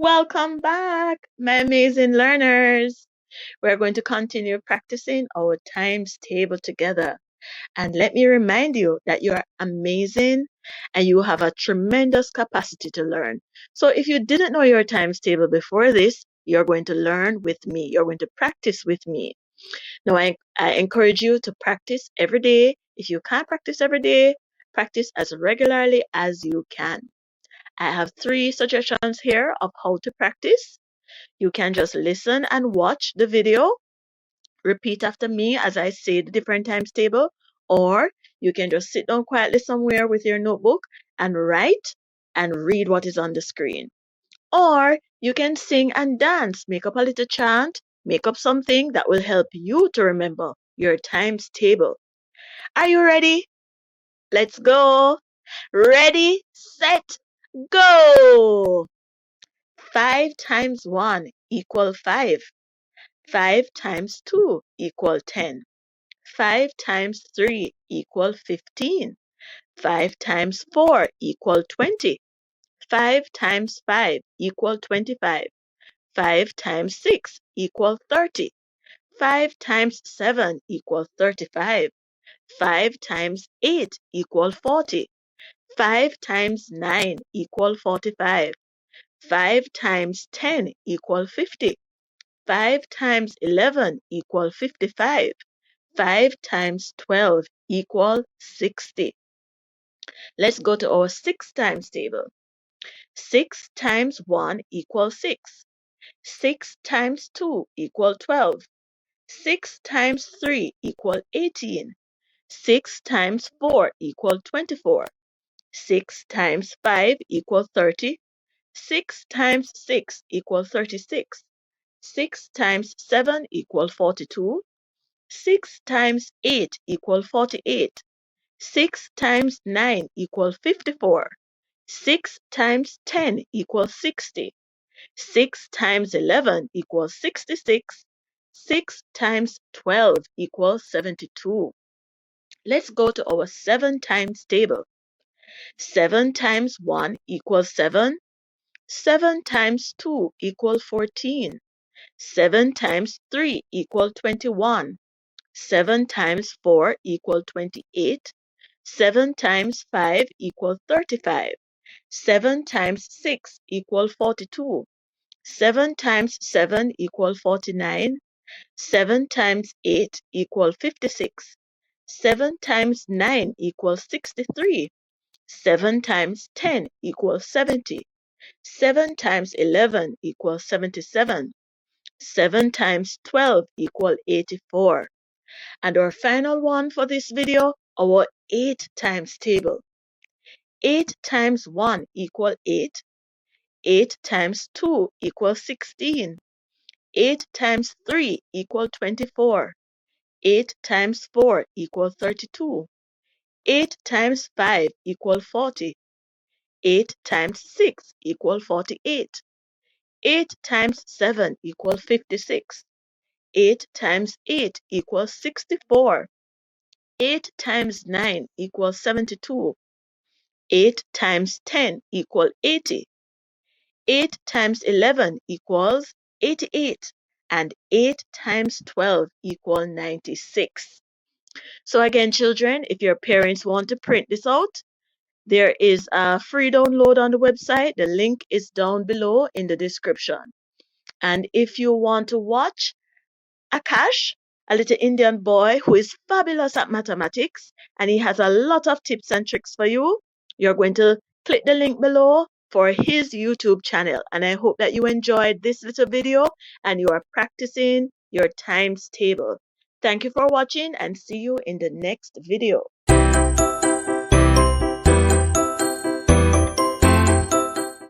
Welcome back, my amazing learners. We're going to continue practicing our times table together. And let me remind you that you are amazing and you have a tremendous capacity to learn. So if you didn't know your times table before this, you're going to learn with me. You're going to practice with me. Now, I encourage you to practice every day. If you can't practice every day, practice as regularly as you can. I have 3 suggestions here of how to practice. You can just listen and watch the video, repeat after me as I say the different times table, or you can just sit down quietly somewhere with your notebook and write and read what is on the screen. Or you can sing and dance, make up a little chant, make up something that will help you to remember your times table. Are you ready? Let's go. Ready, set, go. 5 times 1 equal 5. 5 times 2 equal 10. 5 times 3 equal 15. 5 times 4 equal 20. 5 times 5 equal 25. 5 times 6 equal 30. 5 times 7 equal 35. 5 times 8 equal 40. 5 times 9 equal 45. 5 times 10 equal 50. 5 times 11 equal 55. 5 times 12 equal 60. Let's go to our 6 times table. 6 times 1 equals 6. 6 times 2 equals 12. 6 times 3 equals 18. 6 times 4 equals 24. 6 times 5 equals 30. 6 times 6 equals 36. 6 times 7 equals 42. 6 times 8 equals 48. 6 times 9 equals 54. 6 times 10 equals 60. 6 times 11 equals 66. 6 times 12 equals 72. Let's go to our 7 times table. 7 times 1 equals 7. 7 times 2 equals 14. 7 times 3 equals 21. 7 times 4 equals 28. 7 times 5 equals 35. 7 times 6 equals 42. 7 times 7 equals 49. 7 times 8 equals 56. 7 times 9 equals 63. 7 times 10 equals 70. 7 times 11 equals 77. 7 times 12 equals 84. And our final one for this video, our 8 times table. 8 times 1 equals 8. 8 times 2 equals 16. 8 times 3 equals 24. 8 times 4 equals 32. 8 times 5 equals 40. 8 times 6 equals 48. 8 times 7 equals 56. 8 times 8 equals 64. 8 times 9 equals 72. 8 times 10 equals 80. 8 times 11 equals 88. And 8 times 12 equals 96. So again, children, if your parents want to print this out, there is a free download on the website. The link is down below in the description. And if you want to watch Akash, a little Indian boy who is fabulous at mathematics, and he has a lot of tips and tricks for you, you're going to click the link below for his YouTube channel. And I hope that you enjoyed this little video and you are practicing your times table. Thank you for watching and see you in the next video.